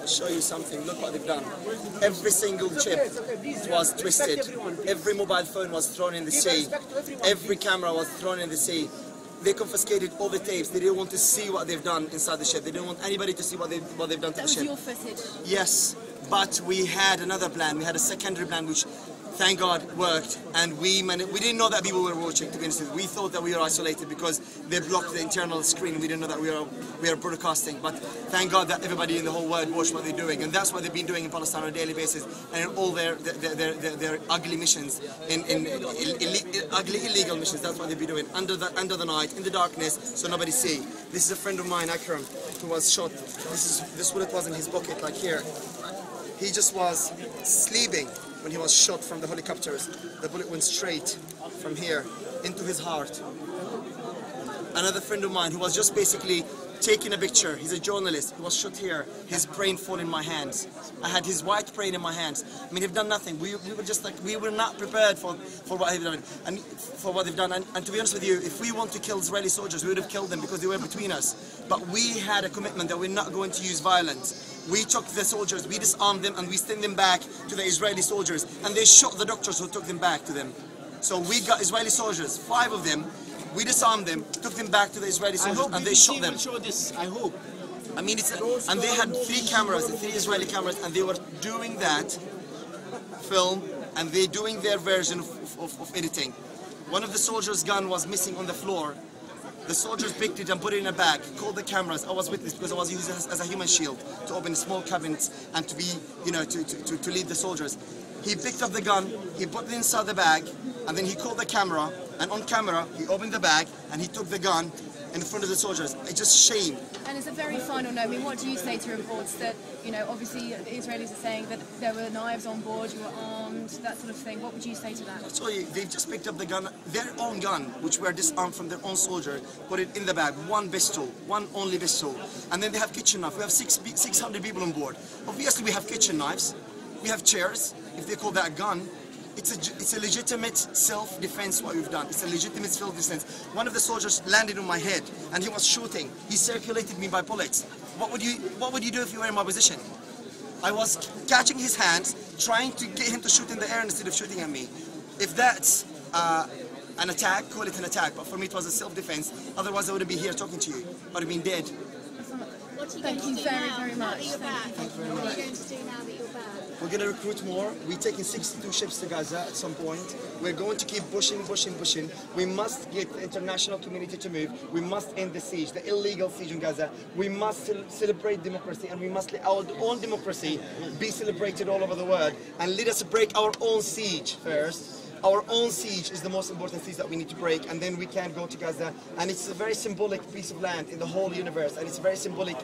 show you something. Look what they've done. Every single chip was twisted. Every mobile phone was thrown in the sea. Every camera was thrown in the sea. They confiscated all the tapes. They didn't want to see what they've done inside the ship. They didn't want anybody to see what they've done to the ship. That was your footage? Yes, but we had another plan. We had a secondary plan which, thank God, worked, and we didn't know that people were watching, to be honest with you. We thought that we were isolated because they blocked the internal screen. We didn't know that we are broadcasting, but thank God that everybody in the whole world watched what they're doing, and that's what they've been doing in Palestine on a daily basis, and in all their ugly missions, ugly illegal missions. That's what they've been doing under the night, in the darkness, so nobody see. This is a friend of mine, Akram, who was shot. This bullet was in his pocket, like here. He just was sleeping when he was shot from the helicopters. The bullet went straight from here into his heart. Another friend of mine who was just basically taking a picture, he's a journalist, he was shot here, his brain fall in my hands. I had his white brain in my hands. I mean, they've done nothing. We were just like, we were not prepared for what they've done, and for what they've done. And to be honest with you, if we want to kill Israeli soldiers, we would have killed them because they were between us. But we had a commitment that we're not going to use violence. We took the soldiers, we disarmed them, and we sent them back to the Israeli soldiers, and they shot the doctors who took them back to them. So we got Israeli soldiers, 5 of them. We disarmed them, took them back to the Israeli soldiers, and they shot them. Show this, I hope. I mean, and they had 3 cameras, 3 Israeli cameras, and they were doing that film, and they're doing their version of editing. One of the soldiers' gun was missing on the floor. The soldiers picked it and put it in a bag, called the cameras. I was witness because I was using it as a human shield to open small cabinets and to be, you know, to lead the soldiers. He picked up the gun, he put it inside the bag, and then he called the camera, and on camera, he opened the bag, and he took the gun in front of the soldiers. It's just shame. And as a very final note, I mean, what do you say to reports that, you know, obviously the Israelis are saying that there were knives on board, you were armed, that sort of thing. What would you say to that? I tell you, they've just picked up the gun, their own gun, which were disarmed from their own soldier, put it in the bag, one pistol, one only pistol. And then they have kitchen knife. We have 600 people on board. Obviously, we have kitchen knives, we have chairs. If they call that a gun, it's a legitimate self-defense what we've done. It's a legitimate self-defense. One of the soldiers landed on my head and he was shooting. He circulated me by bullets. What would you do if you were in my position? I was catching his hands, trying to get him to shoot in the air instead of shooting at me. If that's an attack, call it an attack. But for me it was a self-defense. Otherwise I wouldn't be here talking to you. I would have been dead. Thank you very, very much. What are you going to do now that you're back? We're going to recruit more. We're taking 62 ships to Gaza at some point. We're going to keep pushing. We must get the international community to move. We must end the siege, the illegal siege in Gaza. We must celebrate democracy, and we must let our own democracy be celebrated all over the world. And let us break our own siege first. Our own siege is the most important siege that we need to break, and then we can go to Gaza. And it's a very symbolic piece of land in the whole universe, and it's a very symbolic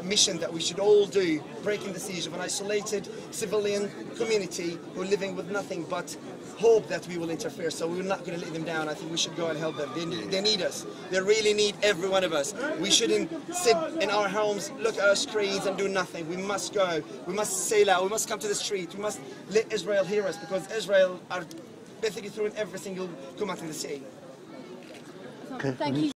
mission that we should all do, breaking the siege of an isolated civilian community who are living with nothing but hope that we will interfere. So we're not going to let them down. I think we should go and help them. They need us. They really need every one of us. We shouldn't sit in our homes, look at our screens and do nothing. We must go. We must sail out. We must come to the street. We must let Israel hear us, because Israel are basically throwing every single command in the sea. Thank you.